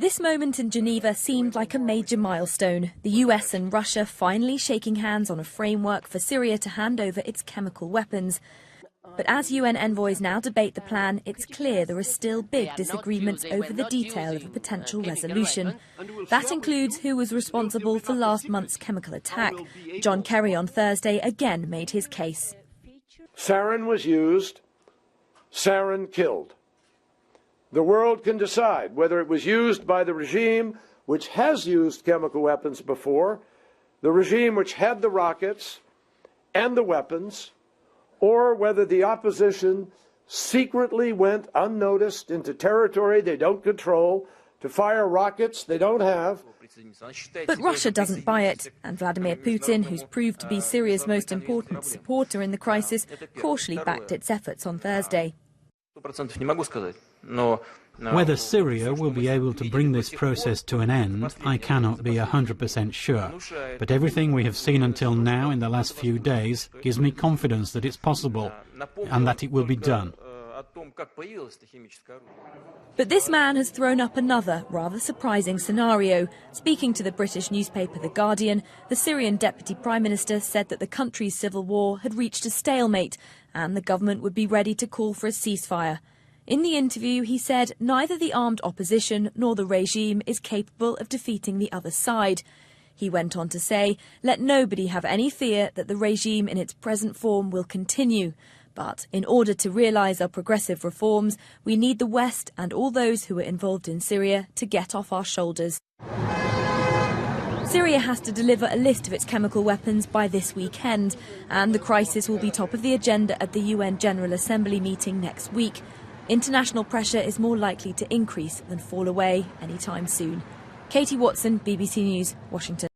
This moment in Geneva seemed like a major milestone, the US and Russia finally shaking hands on a framework for Syria to hand over its chemical weapons. But as UN envoys now debate the plan, it's clear there are still big disagreements over the detail of a potential resolution. That includes who was responsible for last month's chemical attack. John Kerry on Thursday again made his case. Sarin was used, sarin killed. The world can decide whether it was used by the regime which has used chemical weapons before, the regime which had the rockets and the weapons, or whether the opposition secretly went unnoticed into territory they don't control to fire rockets they don't have. But Russia doesn't buy it, and Vladimir Putin, who's proved to be Syria's most important supporter in the crisis, cautiously backed its efforts on Thursday. Whether Syria will be able to bring this process to an end, I cannot be 100% sure. But everything we have seen until now in the last few days gives me confidence that it's possible and that it will be done. But this man has thrown up another rather surprising scenario. Speaking to the British newspaper The Guardian, the Syrian Deputy Prime Minister said that the country's civil war had reached a stalemate and the government would be ready to call for a ceasefire. In the interview, he said neither the armed opposition nor the regime is capable of defeating the other side. He went on to say, let nobody have any fear that the regime in its present form will continue. But in order to realise our progressive reforms, we need the West and all those who are involved in Syria to get off our shoulders. Syria has to deliver a list of its chemical weapons by this weekend, and the crisis will be top of the agenda at the UN General Assembly meeting next week. International pressure is more likely to increase than fall away anytime soon. Katie Watson, BBC News, Washington.